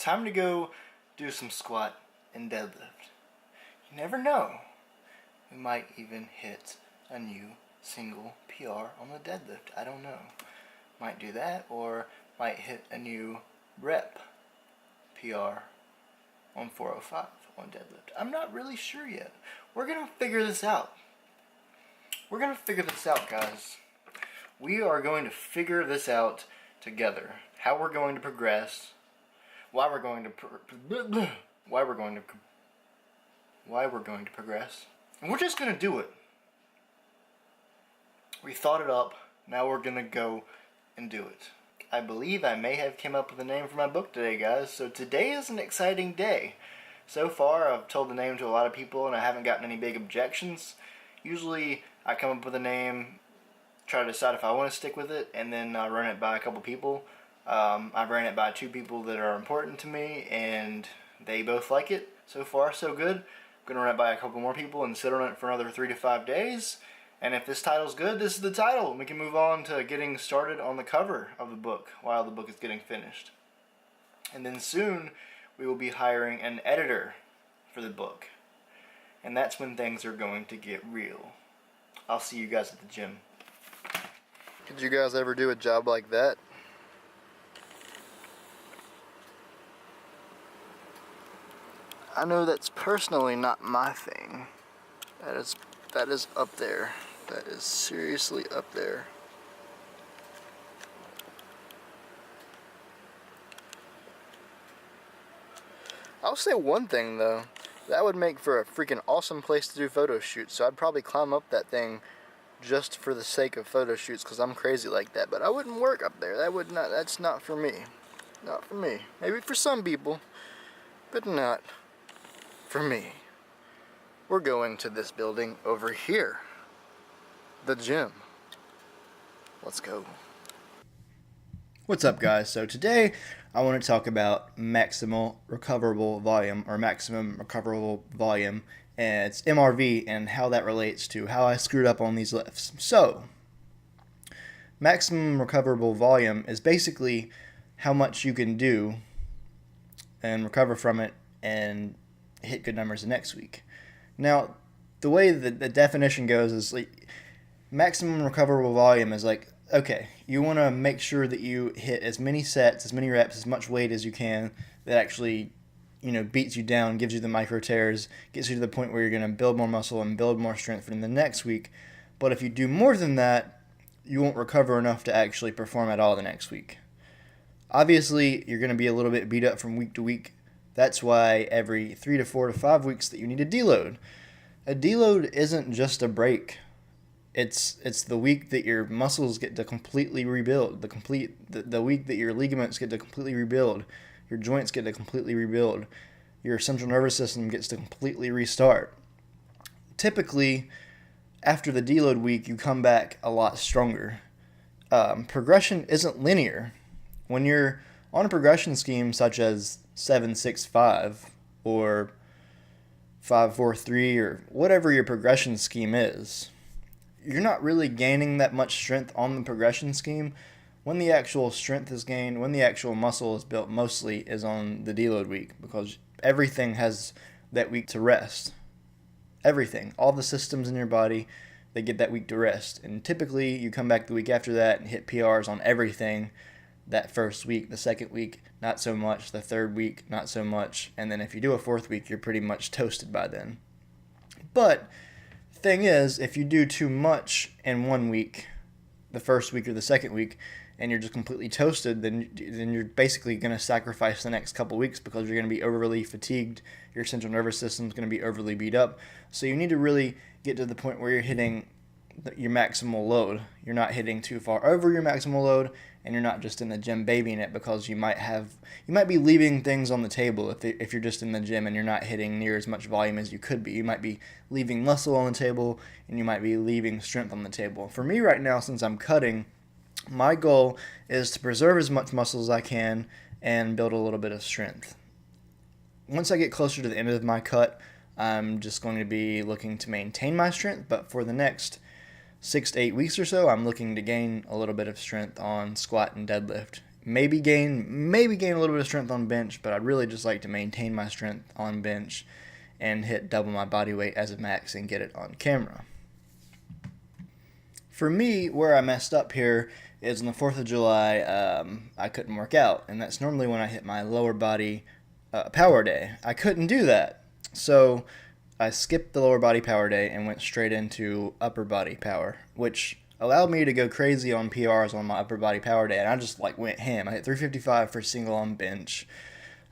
time to go do some squat and deadlift. You never know. We might even hit a new single PR on the deadlift. I don't know. Might do that, or might hit a new rep PR on 405 on deadlift. I'm not really sure yet. We're going to figure this out. Guys. We are going to figure this out together. How we're going to progress. Why we're going to progress. And we're just going to do it. We thought it up. Now we're going to go and do it. I believe I may have come up with a name for my book today, guys. So today is an exciting day. So far, I've told the name to a lot of people and I haven't gotten any big objections. Usually, I come up with a name, try to decide if I want to stick with it, and then I run it by a couple people. I've ran it by 2 people that are important to me, and they both like it. So far, so good. I'm going to run it by a couple more people and sit on it for another 3 to 5 days. And if this title's good, this is the title. We can move on to getting started on the cover of the book while the book is getting finished. And then soon, we will be hiring an editor for the book. And that's when things are going to get real. I'll see you guys at the gym. Did you guys ever do a job like that? I know that's personally not my thing. That is up there. That is seriously up there. I'll say one thing though. That would make for a freaking awesome place to do photo shoots. So I'd probably climb up that thing just for the sake of photo shoots because I'm crazy like that. But I wouldn't work up there. That's not for me. Not for me. Maybe for some people, but not for me. We're going to this building over here. The gym. Let's go. What's up, guys? So today I want to talk about maximal recoverable volume, or maximum recoverable volume, and it's MRV, and how that relates to how I screwed up on these lifts. So maximum recoverable volume is basically how much you can do and recover from it and hit good numbers the next week. Now, the way the definition goes is like maximum recoverable volume is like, okay, you want to make sure that you hit as many sets, as many reps, as much weight as you can that actually, beats you down, gives you the micro tears, gets you to the point where you're going to build more muscle and build more strength for the next week. But if you do more than that, you won't recover enough to actually perform at all the next week. Obviously, you're going to be a little bit beat up from week to week. That's why every 3 to 4 to 5 weeks that you need a deload. A deload isn't just a break. It's the week that your muscles get to completely rebuild, the week that your ligaments get to completely rebuild, your joints get to completely rebuild, your central nervous system gets to completely restart. Typically, after the deload week, you come back a lot stronger. Progression isn't linear. When you're on a progression scheme such as 7-6-5 or 5-4-3 or whatever your progression scheme is, you're not really gaining that much strength on the progression scheme. When the actual strength is gained, when the actual muscle is built, mostly is on the deload week, because everything has that week to rest. Everything. All the systems in your body, they get that week to rest. And typically, you come back the week after that and hit PRs on everything that first week. The second week, not so much. The third week, not so much. And then if you do a fourth week, you're pretty much toasted by then. But thing is, if you do too much in 1 week, the first week or the second week, and you're just completely toasted, then you're basically going to sacrifice the next couple weeks because you're going to be overly fatigued. Your central nervous system is going to be overly beat up. So you need to really get to the point where you're hitting your maximal load. You're not hitting too far over your maximal load, and you're not just in the gym babying it, because you might be leaving things on the table if you're just in the gym and you're not hitting near as much volume as you could be. You might be leaving muscle on the table, and you might be leaving strength on the table. For me right now, since I'm cutting, my goal is to preserve as much muscle as I can and build a little bit of strength. Once I get closer to the end of my cut, I'm just going to be looking to maintain my strength, but for the next 6 to 8 weeks or so, I'm looking to gain a little bit of strength on squat and deadlift. maybe gain a little bit of strength on bench, but I'd really just like to maintain my strength on bench and hit double my body weight as a max and get it on camera. For me, where I messed up here is on the 4th of July, I couldn't work out, and that's normally when I hit my lower body power day. I couldn't do that, so I skipped the lower body power day and went straight into upper body power, which allowed me to go crazy on PRs on my upper body power day, and I just went ham. I hit 355 for single on bench.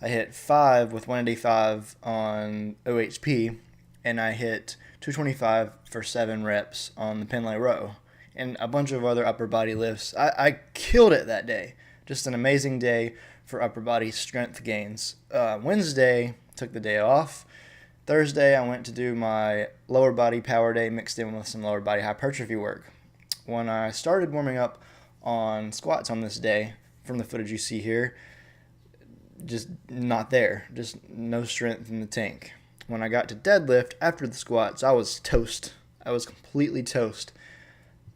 I hit 5 with 185 on OHP, and I hit 225 for 7 reps on the Pendlay row, and a bunch of other upper body lifts. I killed it that day. Just an amazing day for upper body strength gains. Wednesday, took the day off. Thursday, I went to do my lower body power day mixed in with some lower body hypertrophy work. When I started warming up on squats on this day, from the footage you see here, just not there. Just no strength in the tank. When I got to deadlift after the squats, I was toast. I was completely toast.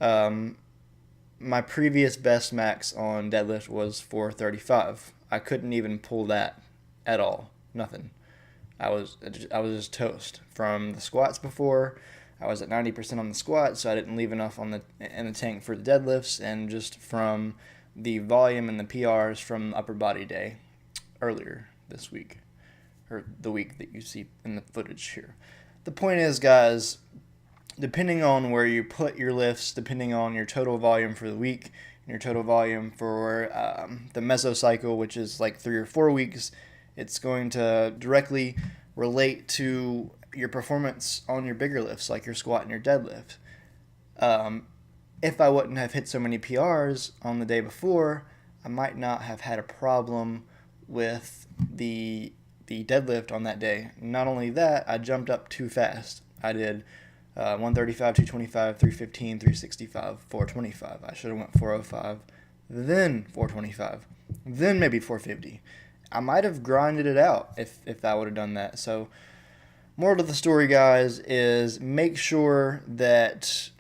My previous best max on deadlift was 435. I couldn't even pull that at all. Nothing. I was just toast. From the squats before, I was at 90% on the squats, so I didn't leave enough in the tank for the deadlifts, and just from the volume and the PRs from upper body day earlier this week, or the week that you see in the footage here. The point is, guys, depending on where you put your lifts, depending on your total volume for the week, and your total volume for the mesocycle, which is like 3 or 4 weeks, it's going to directly relate to your performance on your bigger lifts, like your squat and your deadlift. If I wouldn't have hit so many PRs on the day before, I might not have had a problem with the deadlift on that day. Not only that, I jumped up too fast. I did 135, 225, 315, 365, 425. I should have went 405, then 425, then maybe 450. I might have grinded it out if I would have done that. So, moral to the story, guys, is make sure that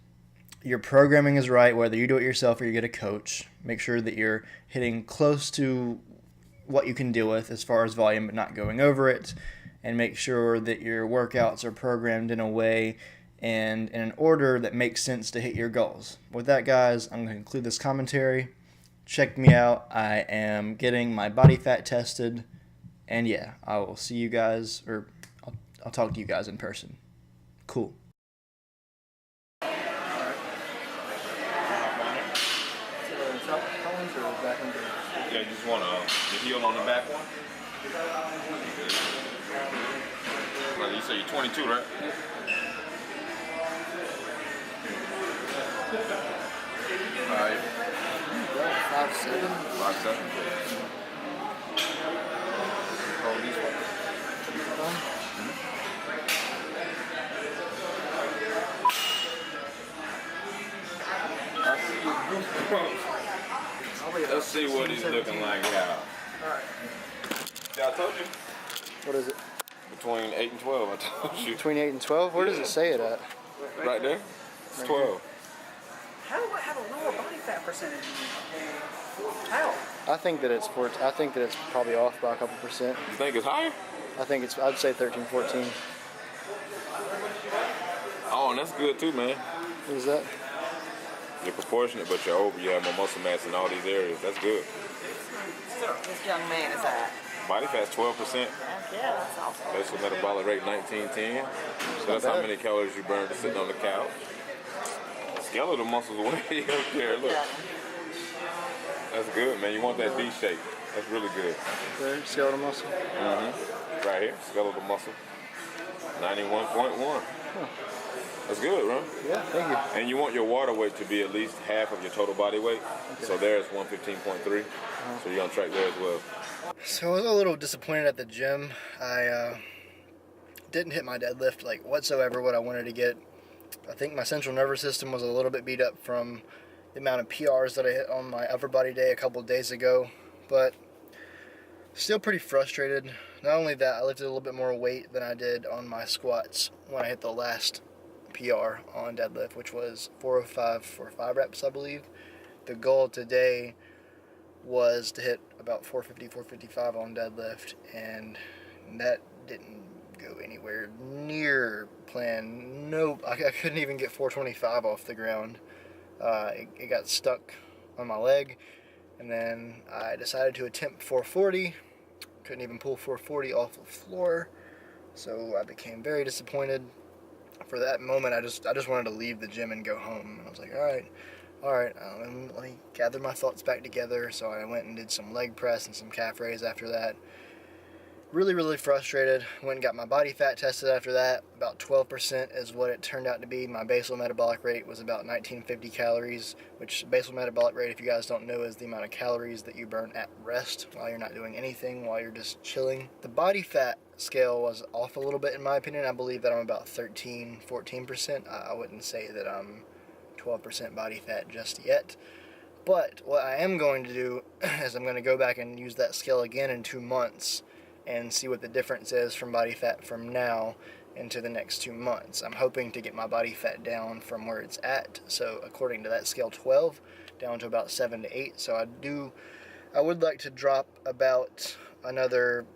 your programming is right, whether you do it yourself or you get a coach. Make sure that you're hitting close to what you can deal with as far as volume, but not going over it. And make sure that your workouts are programmed in a way and in an order that makes sense to hit your goals. With that, guys, I'm going to conclude this commentary. Check me out. I am getting my body fat tested. And yeah, I will see you guys, or I'll talk to you guys in person. Cool. Yeah, you just want the heel on the back one? Well, you say you're 22, right? Alright. 5'7". 5'7". Hold these ones. Let's see what he's looking like now. Alright. Yeah, I told you. What is it? Between 8 and 12, I told you. Between 8 and 12? Where does it say it at? Right there. It's 12. How do I have a lower body fat percentage? How? I think that it's probably off by a couple percent. You think it's higher? I'd say 13, 14. Oh, and that's good too, man. What is that? You're proportionate, but you're over. You have more muscle mass in all these areas. That's good. So this young man is at. Body fat's 12%. Yeah, that's awesome. Basal metabolic rate 1910. So that's how many calories you burn just sitting on the couch. Skeletal muscles way up there. Look. Yeah. That's good, man. You want that V shape. That's really good. There, skeletal muscle. Mm-hmm. Right here, skeletal muscle. 91.1. Huh. That's good, right? Yeah, thank you. And you want your water weight to be at least half of your total body weight. Okay. So there's 115.3. So you're on track there as well. So I was a little disappointed at the gym. I didn't hit my deadlift whatsoever what I wanted to get. I think my central nervous system was a little bit beat up from the amount of PRs that I hit on my upper body day a couple of days ago, but still pretty frustrated. Not only that, I lifted a little bit more weight than I did on my squats when I hit the last PR on deadlift, which was 405 for 5 reps, I believe. The goal today was to hit about 450, 455 on deadlift, and that didn't go anywhere near plan. Nope, I couldn't even get 425 off the ground. It got stuck on my leg, and then I decided to attempt 440. Couldn't even pull 440 off the floor, so I became very disappointed. For that moment, I just wanted to leave the gym and go home. And I was like, all right, let me gather my thoughts back together. So I went and did some leg press and some calf raise after that. Really, really frustrated. Went and got my body fat tested after that. About 12% is what it turned out to be. My basal metabolic rate was about 1950 calories, which basal metabolic rate, if you guys don't know, is the amount of calories that you burn at rest while you're not doing anything, while you're just chilling. The body fat scale was off a little bit in my opinion. I believe that I'm about 13, 14%. I wouldn't say that I'm 12% body fat just yet. But what I am going to do is I'm going to go back and use that scale again in 2 months and see what the difference is from body fat from now into the next 2 months. I'm hoping to get my body fat down from where it's at, so according to that scale 12, down to about 7 to 8. So I would like to drop about another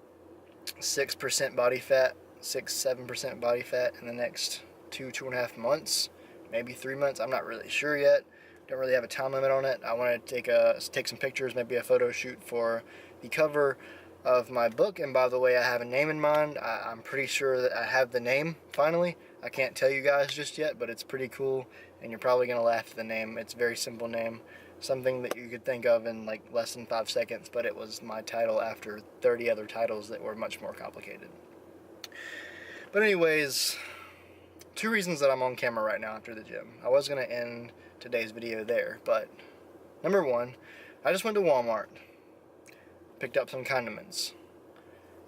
6% body fat, 6-7% body fat in the next 2.5 months, maybe 3 months. I'm not really sure yet. Don't really have a time limit on it. I want to take some pictures, maybe a photo shoot for the cover of my book. And by the way, I have a name in mind. I'm pretty sure that I have the name finally. I can't tell you guys just yet, but it's pretty cool, and you're probably gonna laugh at the name. It's a very simple name, something that you could think of in like less than 5 seconds, but it was my title after 30 other titles that were much more complicated. But anyways, 2 reasons that I'm on camera right now after the gym. I was gonna end today's video there, but number 1, I just went to Walmart. Picked up some condiments.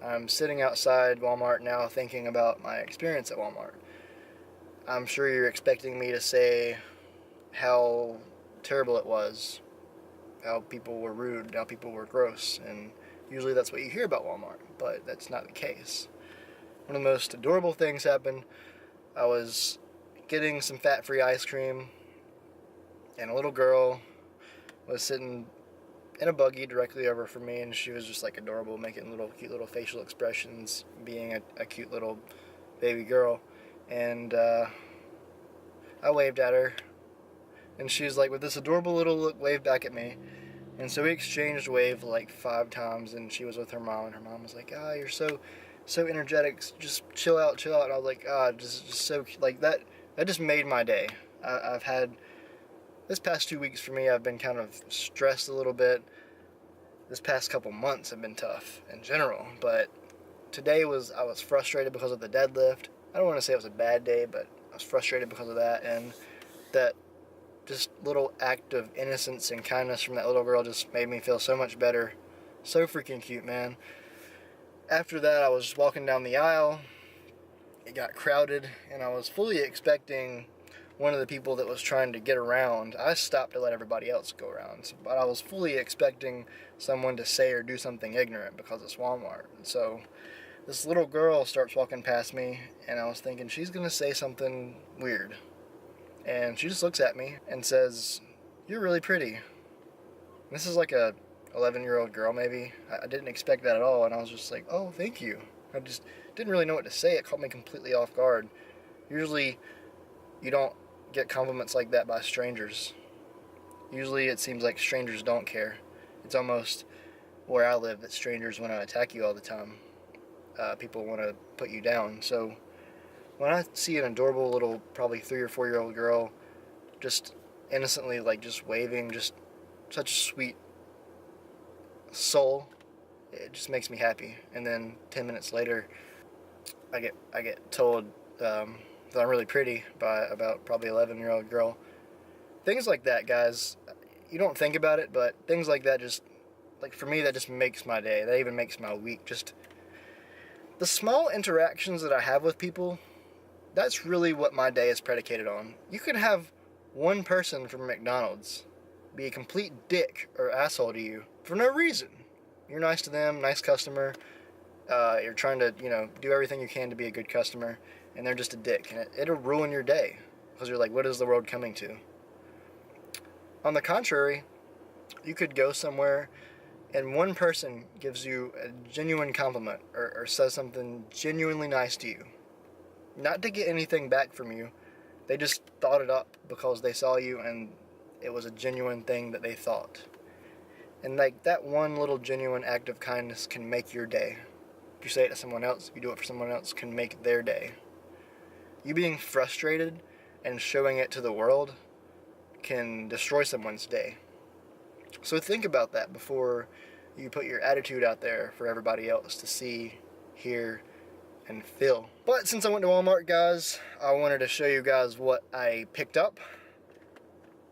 I'm sitting outside Walmart now thinking about my experience at Walmart. I'm sure you're expecting me to say how terrible it was, how people were rude, how people were gross, and usually that's what you hear about Walmart, but that's not the case. One of the most adorable things happened. I was getting some fat-free ice cream, and a little girl was sitting in a buggy directly over from me, and she was just like adorable, making cute little facial expressions, being a cute little baby girl. And I waved at her, and she was like, with this adorable little look, waved back at me. And so we exchanged wave like 5 times, and she was with her mom, and her mom was like, you're so energetic, just chill out. And I was like, just so, like, that just made my day. I've had this past 2 weeks for me, I've been kind of stressed a little bit. This past couple months have been tough in general, but today I was frustrated because of the deadlift. I don't want to say it was a bad day, but I was frustrated because of that, and that just little act of innocence and kindness from that little girl just made me feel so much better. So freaking cute, man. After that, I was walking down the aisle. It got crowded, and I was fully expecting one of the people that was trying to get around. I stopped to let everybody else go around, but I was fully expecting someone to say or do something ignorant because it's Walmart. And so this little girl starts walking past me, and I was thinking she's gonna say something weird. And she just looks at me and says, "You're really pretty." And this is like a 11-year-old girl maybe. I didn't expect that at all, and I was just like, "Oh, thank you." I just didn't really know what to say. It caught me completely off guard. Usually you don't get compliments like that by strangers. Usually it seems like strangers don't care. It's almost where I live that strangers want to attack you all the time. People want to put you down. So when I see an adorable little, probably 3 or 4-year-old girl just innocently, like, just waving, just such a sweet soul, it just makes me happy. And then 10 minutes later, I get told that I'm really pretty by about probably 11-year-old girl. Things like that, guys, you don't think about it, but things like that just, like, for me, that just makes my day. That even makes my week. Just the small interactions that I have with people, that's really what my day is predicated on. You can have one person from McDonald's be a complete dick or asshole to you for no reason. You're nice to them, nice customer. You're trying to, do everything you can to be a good customer, and they're just a dick. And it'll ruin your day because you're like, what is the world coming to? On the contrary, you could go somewhere and one person gives you a genuine compliment or says something genuinely nice to you, not to get anything back from you, they just thought it up because they saw you and it was a genuine thing that they thought. And like that one little genuine act of kindness can make your day. If you say it to someone else, if you do it for someone else, can make their day. You being frustrated and showing it to the world can destroy someone's day. So think about that before you put your attitude out there for everybody else to see, hear, and feel. But since I went to Walmart, guys, I wanted to show you guys what I picked up.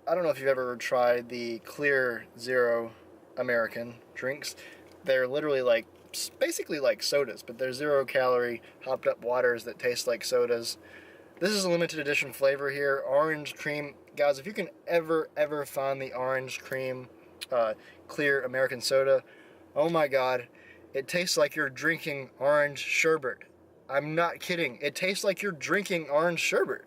I don't know if you've ever tried the Clear Zero American drinks. They're literally like, basically like sodas, but they're 0-calorie, hopped up waters that taste like sodas. This is a limited edition flavor here, orange cream. Guys, if you can ever find the orange cream Clear American soda, oh my god, it tastes like you're drinking orange sherbet. I'm not kidding. It tastes like you're drinking orange sherbet.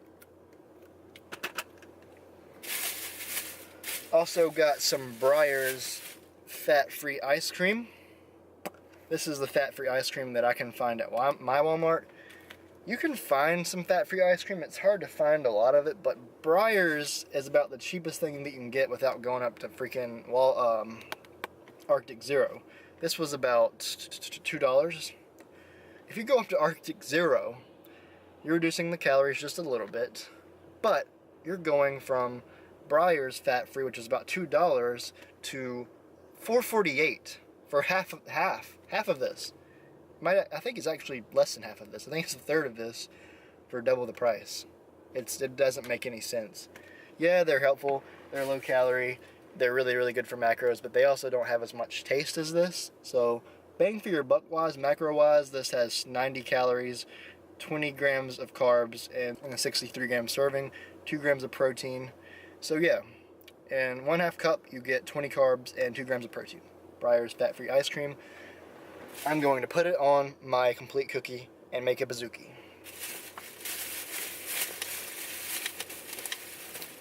Also got some Breyers fat-free ice cream. This is the fat-free ice cream that I can find at my Walmart. You can find some fat-free ice cream. It's hard to find a lot of it, but Breyers is about the cheapest thing that you can get without going up to freaking Arctic Zero. This was about $2. If you go up to Arctic Zero, you're reducing the calories just a little bit, but you're going from Breyers fat-free, which is about $2, to $4.48 for half of this. I think it's actually less than half of this. I think it's a third of this for double the price. It doesn't make any sense. Yeah, they're helpful. They're low calorie. They're really good for macros, but they also don't have as much taste as this. So bang for your buck wise, macro wise, this has 90 calories, 20 grams of carbs, and a 63 gram serving, 2 grams of protein. So yeah, in 1/2 cup you get 20 carbs and 2 grams of protein. Breyers fat-free ice cream. I'm going to put it on my complete cookie and make a bazooki.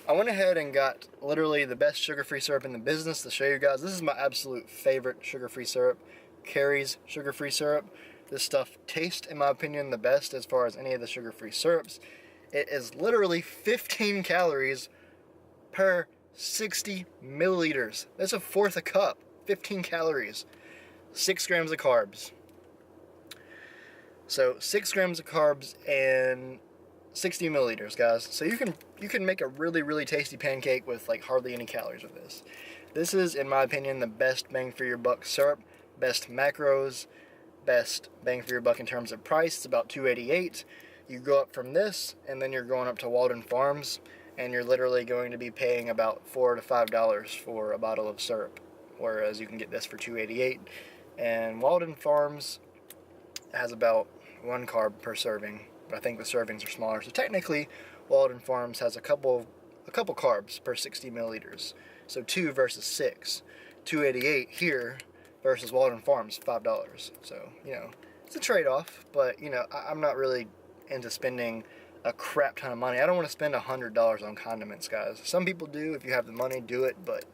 I went ahead and got literally the best sugar-free syrup in the business to show you guys. This is my absolute favorite sugar-free syrup, Carrie's sugar-free syrup. This stuff tastes, in my opinion, the best as far as any of the sugar-free syrups. It is literally 15 calories per 60 milliliters. That's a fourth a cup. 15 calories. 6 grams of carbs. So 6 grams of carbs and 60 milliliters, guys. So you can make a really tasty pancake with like hardly any calories with this. This is, in my opinion, the best bang for your buck syrup, best macros, best bang for your buck in terms of price. It's about $2.88. You go up from this, and then you're going up to Walden Farms, and you're literally going to be paying about $4 to $5 for a bottle of syrup, whereas you can get this for $2.88. And Walden Farms has about 1 carb per serving, but I think the servings are smaller. So technically, Walden Farms has a couple carbs per 60 milliliters. So 2 versus 6. $2.88 here versus Walden Farms, $5. So, it's a trade-off, but, I'm not really into spending a crap ton of money. I don't want to spend $100 on condiments, guys. Some people do. If you have the money, do it, but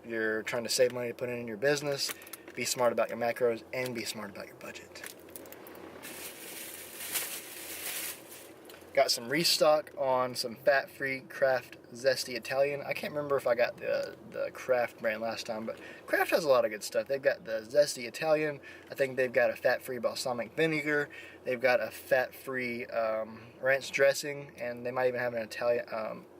if you're trying to save money to put it in your business, be smart about your macros and be smart about your budget. Got some restock on some fat-free Kraft Zesty Italian. I can't remember if I got the Kraft brand last time, but Kraft has a lot of good stuff. They've got the Zesty Italian. I think they've got a fat-free balsamic vinegar. They've got a fat-free ranch dressing, and they might even have an Italian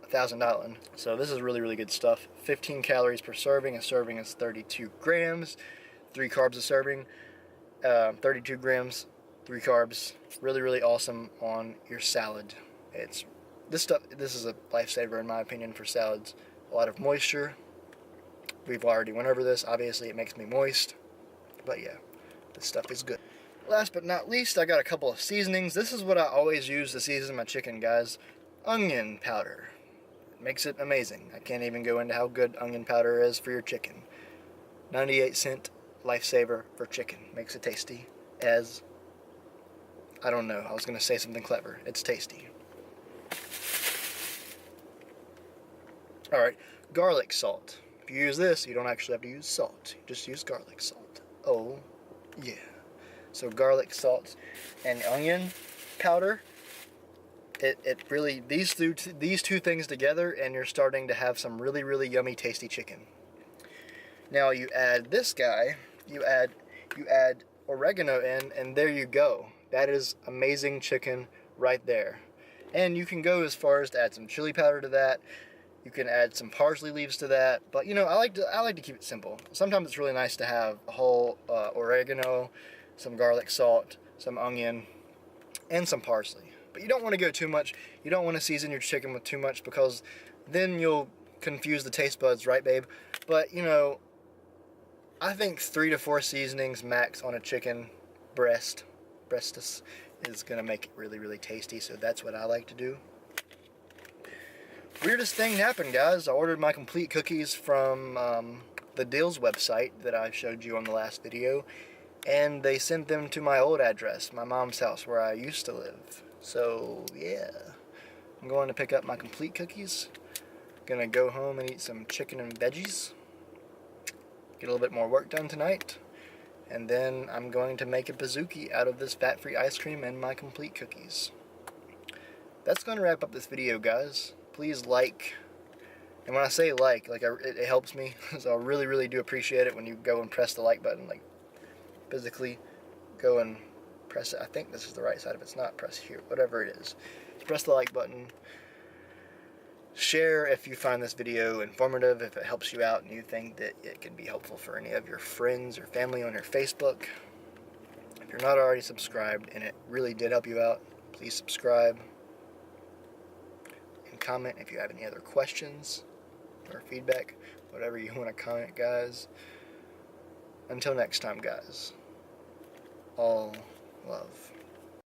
Thousand Island. So this is really good stuff. 15 calories per serving. A serving is 32 grams. 3 carbs a serving. 32 grams. 3 carbs, really awesome on your salad. This is a lifesaver in my opinion for salads. A lot of moisture. We've already went over this. Obviously it makes me moist, but yeah, this stuff is good. Last but not least, I got a couple of seasonings. This is what I always use to season my chicken, guys. Onion powder. It makes it amazing. I can't even go into how good onion powder is for your chicken. 98-cent lifesaver for chicken. Makes it tasty as, I don't know, I was going to say something clever. It's tasty. Alright, garlic salt. If you use this, you don't actually have to use salt. You just use garlic salt. Oh, yeah. So garlic, salt, and onion powder. It really, these two things together, and you're starting to have some really, really yummy, tasty chicken. Now you add this guy, you add oregano in, and there you go. That is amazing chicken right there. And you can go as far as to add some chili powder to that. You can add some parsley leaves to that. But I like to keep it simple. Sometimes it's really nice to have a whole oregano, some garlic salt, some onion, and some parsley. But you don't want to go too much. You don't want to season your chicken with too much, because then you'll confuse the taste buds, right, babe? But I think 3 to 4 seasonings max on a chicken breastus is going to make it really, really tasty. So that's what I like to do. Weirdest thing happened, guys. I ordered my complete cookies from the Deals website that I showed you on the last video, and they sent them to my old address, my mom's house where I used to live. So yeah, I'm going to pick up my complete cookies. Gonna go home and eat some chicken and veggies, get a little bit more work done tonight, and then I'm going to make a Pizookie out of this fat-free ice cream and my complete cookies. That's going to wrap up this video, guys. Please like, and when I say it helps me, so I really, really do appreciate it when you go and press the like button, like physically go and press it. I think this is the right side. If it's not, press here, whatever it is. Press the like button. Share if you find this video informative, if it helps you out and you think that it can be helpful for any of your friends or family on your Facebook. If you're not already subscribed and it really did help you out, please subscribe. Comment if you have any other questions or feedback, whatever you want to comment, guys. Until next time, guys, all love.